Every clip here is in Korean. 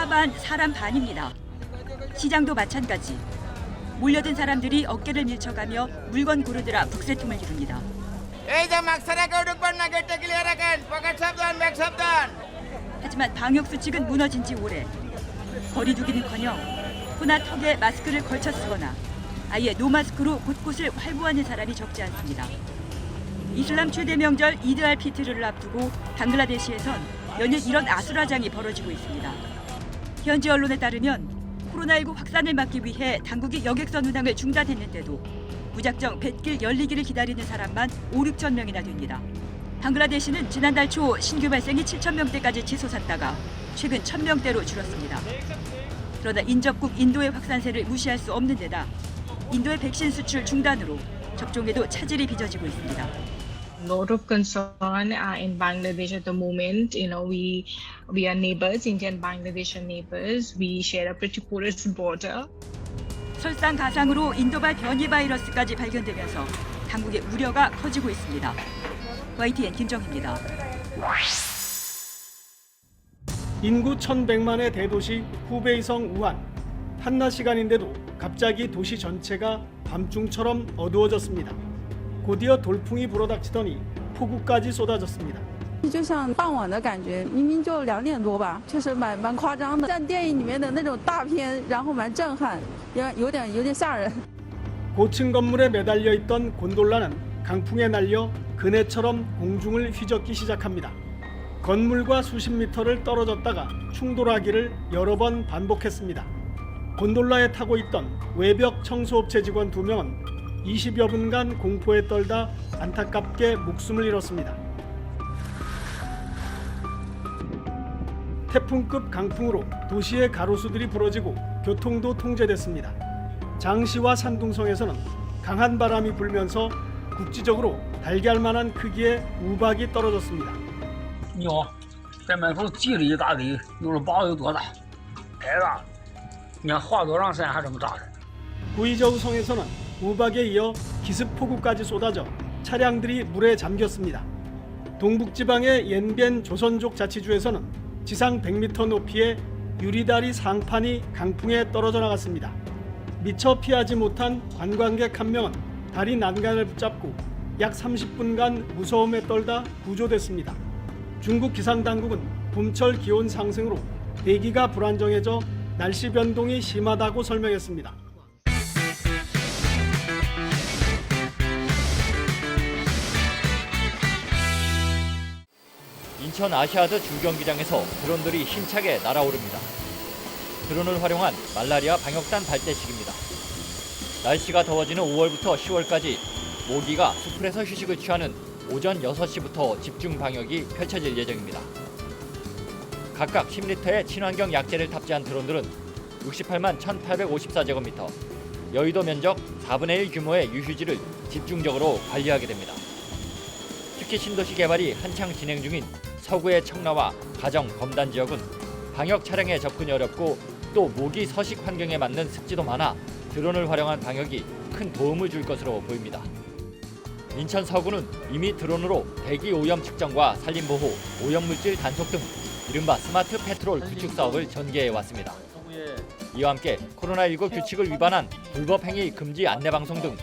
반, 사람 반입니다. 시장도 마찬가지. 몰려든 사람들이 어깨를 밀쳐가며 물건 고르느라 북새통을 이룹니다. 하지만 방역 수칙은 무너진 지 오래. 거리 두기는커녕 코나 턱에 마스크를 걸쳐 쓰거나 아예 노마스크로 곳곳을 활보하는 사람이 적지 않습니다. 이슬람 최대 명절 이드 알 피트르를 앞두고 방글라데시에선 연일 이런 아수라장이 벌어지고 있습니다. 현지 언론에 따르면 코로나19 확산을 막기 위해 당국이 여객선 운항을 중단했는데도 무작정 뱃길 열리기를 기다리는 사람만 5, 6천 명이나 됩니다. 방글라데시는 지난달 초 신규 발생이 7천 명대까지 치솟았다가 최근 1,000명대로 줄었습니다. 그러나 인접국 인도의 확산세를 무시할 수 없는 데다 인도의 백신 수출 중단으로 접종에도 차질이 빚어지고 있습니다. A lot of concern in Bangladesh at the moment. We are neighbors, Indian Bangladesh are neighbors. We share a pretty porous border. 설상가상으로 인도발 변이 바이러스까지 발견되면서 당국의 우려가 커지고 있습니다. YTN 김정희입니다. 인구 1,100만의 대도시 후베이성 우한. 한낮 시간인데도 갑자기 도시 전체가 밤중처럼 어두워졌습니다. 곧이어 돌풍이 불어닥치더니 폭우까지 쏟아졌습니다. 就像傍晚的感觉，明明就2点多吧，确实蛮夸张的，像电影里面的那种大片，然后蛮震撼，有点吓人。 고층 건물에 매달려 있던 곤돌라는 강풍에 날려 그네처럼 공중을 휘젓기 시작합니다. 건물과 수십 미터를 떨어졌다가 충돌하기를 여러 번 반복했습니다. 곤돌라에 타고 있던 외벽 청소업체 직원 2명은 20여 분간 공포에 떨다 안타깝게 목숨을 잃었습니다. 태풍급 강풍으로 도시의 가로수들이 부러지고 교통도 통제됐습니다. 장시와 산둥성에서는 강한 바람이 불면서 국지적으로 달걀만한 크기의 우박이 떨어졌습니다. 有，在门口积了一大堆，有的包有多大，太大。你看华多让山还这么大的。 구이저우성에서는 우박에 이어 기습폭우까지 쏟아져 차량들이 물에 잠겼습니다. 동북지방의 옌비엔 조선족 자치주에서는 지상 100m 높이의 유리다리 상판이 강풍에 떨어져 나갔습니다. 미처 피하지 못한 관광객 한 명은 다리 난간을 붙잡고 약 30분간 무서움에 떨다 구조됐습니다. 중국 기상당국은 봄철 기온 상승으로 대기가 불안정해져 날씨 변동이 심하다고 설명했습니다. 인천 아시아드 중경기장에서 드론들이 힘차게 날아오릅니다. 드론을 활용한 말라리아 방역단 발대식입니다. 날씨가 더워지는 5월부터 10월까지 모기가 숲풀에서 휴식을 취하는 오전 6시부터 집중 방역이 펼쳐질 예정입니다. 각각 10리터의 친환경 약재를 탑재한 드론들은 68만 1,854제곱미터, 여의도 면적 4분의 1 규모의 유휴지를 집중적으로 관리하게 됩니다. 특히 신도시 개발이 한창 진행 중인 서구의 청라와 가정, 검단 지역은 방역 차량에 접근이 어렵고 또 모기 서식 환경에 맞는 습지도 많아 드론을 활용한 방역이 큰 도움을 줄 것으로 보입니다. 인천 서구는 이미 드론으로 대기 오염 측정과 산림보호, 오염물질 단속 등 이른바 스마트 페트롤 구축 사업을 전개해 왔습니다. 이와 함께 코로나19 규칙을 위반한 불법 행위 금지 안내 방송 등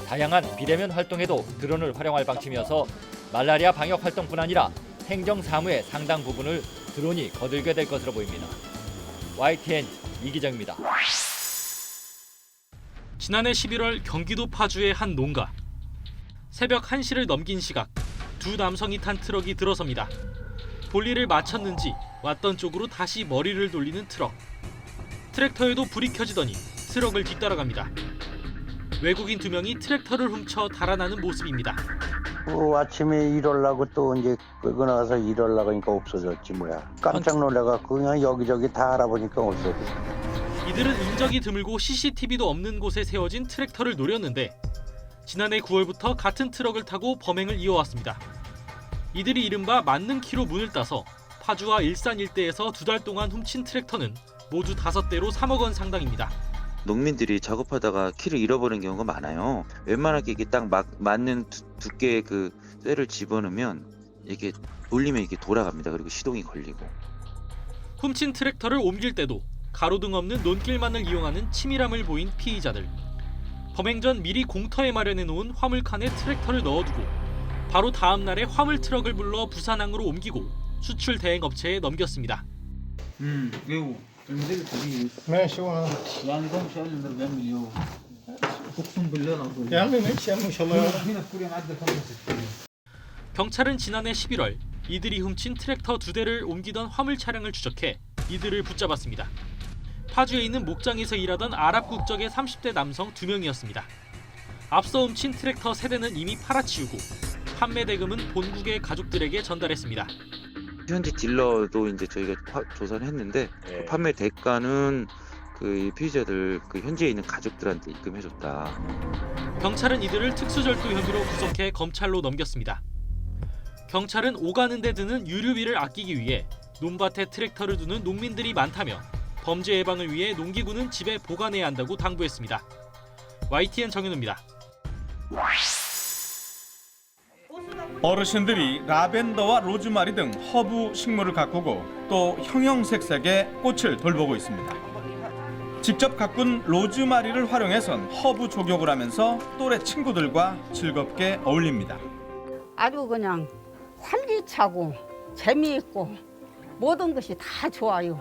다양한 비대면 활동에도 드론을 활용할 방침이어서 말라리아 방역 활동뿐 아니라 행정 사무의 상당 부분을 드론이 거들게 될 것으로 보입니다. YTN 이기정입니다. 지난해 11월 경기도 파주의 한 농가. 새벽 1시를 넘긴 시각, 두 남성이 탄 트럭이 들어섭니다. 볼일을 마쳤는지 왔던 쪽으로 다시 머리를 돌리는 트럭. 트랙터에도 불이 켜지더니 트럭을 뒤따라갑니다. 외국인 2명이 트랙터를 훔쳐 달아나는 모습입니다. 아침에 일하려고 또 이제 끌고 나가서 일하려고 하니까 없어졌지 뭐야. 깜짝 놀라가 그냥 여기저기 다 알아보니까 없어졌어. 이들은 인적이 드물고 CCTV도 없는 곳에 세워진 트랙터를 노렸는데 지난해 9월부터 같은 트럭을 타고 범행을 이어왔습니다. 이들이 이른바 만능키로 문을 따서 파주와 일산 일대에서 2달 동안 훔친 트랙터는 모두 5대로 3억 원 상당입니다. 농민들이 작업하다가 키를 잃어버리는 경우가 많아요. 웬만하게 이게 딱 맞는 두께의 그 쇠를 집어넣으면 이게 올리면 이게 돌아갑니다. 그리고 시동이 걸리고. 훔친 트랙터를 옮길 때도 가로등 없는 논길만을 이용하는 치밀함을 보인 피의자들. 범행 전 미리 공터에 마련해 놓은 화물칸에 트랙터를 넣어두고 바로 다음 날에 화물 트럭을 불러 부산항으로 옮기고 수출 대행 업체에 넘겼습니다. 경찰은 지난해 11월 이들이 훔친 트랙터 2대를 옮기던 화물 차량을 추적해 이들을 붙잡았습니다. 파주에 있는 목장에서 일하던 아랍 국적의 30대 남성 2명이었습니다. 앞서 훔친 트랙터 3대는 이미 팔아치우고 판매 대금은 본국의 가족들에게 전달했습니다. 현지 딜러도 이제 저희가 조사를 했는데 그 판매 대가는 그 피의자들 그 현지에 있는 가족들한테 입금해줬다. 경찰은 이들을 특수절도 혐의로 구속해 검찰로 넘겼습니다. 경찰은 오가는 데 드는 유류비를 아끼기 위해 논밭에 트랙터를 두는 농민들이 많다며 범죄 예방을 위해 농기구는 집에 보관해야 한다고 당부했습니다. YTN 정현우입니다. 어르신들이 라벤더와 로즈마리 등 허브 식물을 가꾸고 또 형형색색의 꽃을 돌보고 있습니다. 직접 가꾼 로즈마리를 활용해선 허브 족욕을 하면서 또래 친구들과 즐겁게 어울립니다. 아주 그냥 활기차고 재미있고 모든 것이 다 좋아요.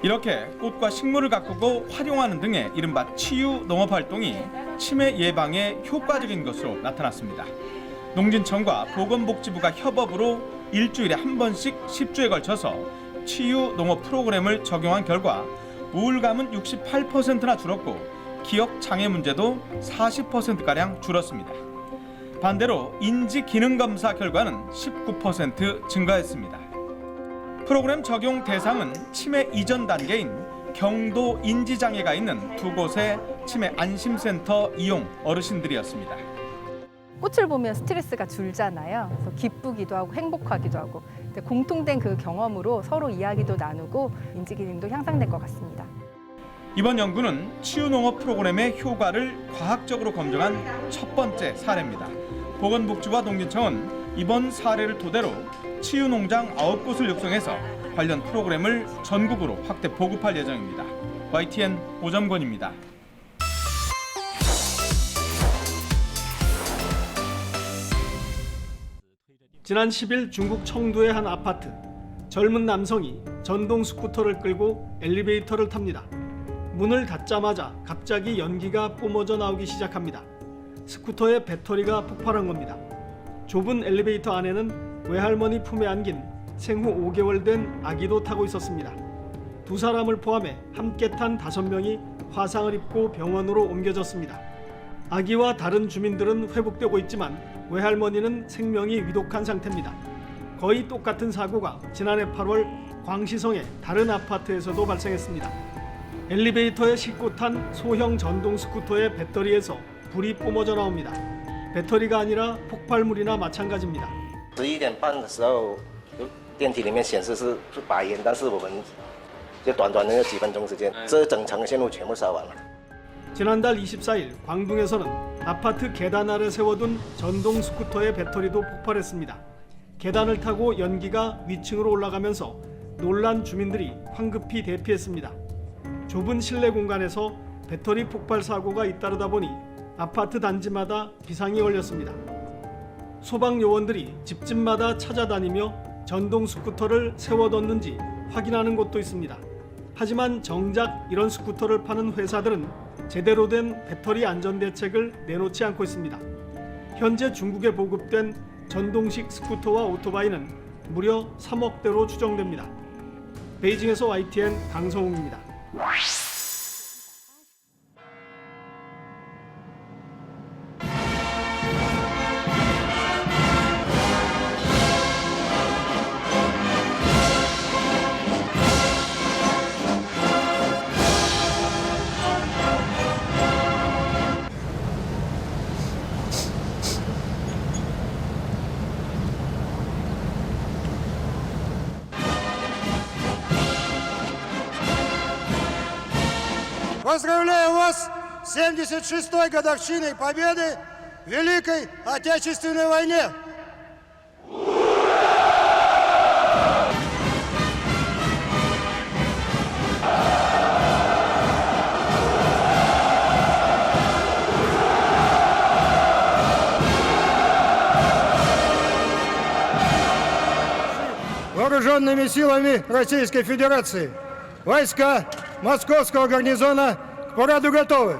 이렇게 꽃과 식물을 가꾸고 활용하는 등의 이른바 치유 농업 활동이 치매 예방에 효과적인 것으로 나타났습니다. 농진청과 보건복지부가 협업으로 일주일에 한 번씩 10주에 걸쳐서 치유 농업 프로그램을 적용한 결과 우울감은 68%나 줄었고 기억 장애 문제도 40%가량 줄었습니다. 반대로 인지 기능 검사 결과는 19% 증가했습니다. 프로그램 적용 대상은 치매 이전 단계인 경도 인지 장애가 있는 2곳의 치매 안심센터 이용 어르신들이었습니다. 꽃을 보면 스트레스가 줄잖아요. 그래서 기쁘기도 하고 행복하기도 하고 공통된 그 경험으로 서로 이야기도 나누고 인지 기능도 향상될 것 같습니다. 이번 연구는 치유농업 프로그램의 효과를 과학적으로 검증한 첫 번째 사례입니다. 보건복지부와 농진청은 이번 사례를 토대로 치유농장 9곳을 육성해서 관련 프로그램을 전국으로 확대 보급할 예정입니다. YTN 오점권입니다. 지난 10일 중국 청두의 한 아파트. 젊은 남성이 전동 스쿠터를 끌고 엘리베이터를 탑니다. 문을 닫자마자 갑자기 연기가 뿜어져 나오기 시작합니다. 스쿠터의 배터리가 폭발한 겁니다. 좁은 엘리베이터 안에는 외할머니 품에 안긴 생후 5개월 된 아기도 타고 있었습니다. 2사람을 포함해 함께 탄 5명이 화상을 입고 병원으로 옮겨졌습니다. 아기와 다른 주민들은 회복되고 있지만 외할머니는 생명이 위독한 상태입니다. 거의 똑같은 사고가 지난해 8월 광시성의 다른 아파트에서도 발생했습니다. 엘리베이터에 싣고 탄 소형 전동 스쿠터의 배터리에서 불이 뿜어져 나옵니다. 배터리가 아니라 폭발물이나 마찬가지입니다. 11点半的时候，电梯里面显示是白烟，但是我们就短短的几分钟时间，这整层线路全部烧完了。 지난달 24일 광둥에서는 아파트 계단 아래 세워둔 전동 스쿠터의 배터리도 폭발했습니다. 계단을 타고 연기가 위층으로 올라가면서 놀란 주민들이 황급히 대피했습니다. 좁은 실내 공간에서 배터리 폭발 사고가 잇따르다 보니 아파트 단지마다 비상이 걸렸습니다. 소방 요원들이 집집마다 찾아다니며 전동 스쿠터를 세워뒀는지 확인하는 곳도 있습니다. 하지만 정작 이런 스쿠터를 파는 회사들은 제대로 된 배터리 안전 대책을 내놓지 않고 있습니다. 현재 중국에 보급된 전동식 스쿠터와 오토바이는 무려 3억대로 추정됩니다. 베이징에서 YTN 강성웅입니다. Поздравляю вас с 76-й годовщиной победы в Великой Отечественной войне! вооруженными силами Российской Федерации. Войска Московского гарнизона к параду готовы.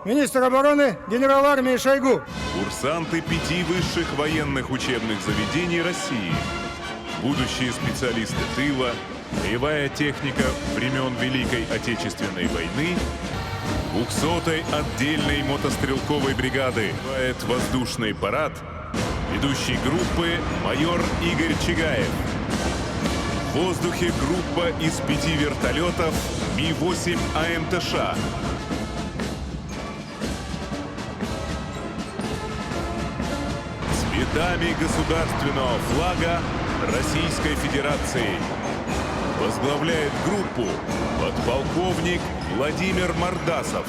Министр обороны генерал армии Шойгу. Курсанты 5 высших военных учебных заведений России. Будущие специалисты тыла, боевая техника времен Великой Отечественной войны, 200-й отдельной мотострелковой бригады воздушный парад, ведущий группы майор Игорь Чигаев. В воздухе группа из 5 вертолетов Ми-8 АМТШ. Цветами государственного флага Российской Федерации возглавляет группу подполковник Владимир Мордасов.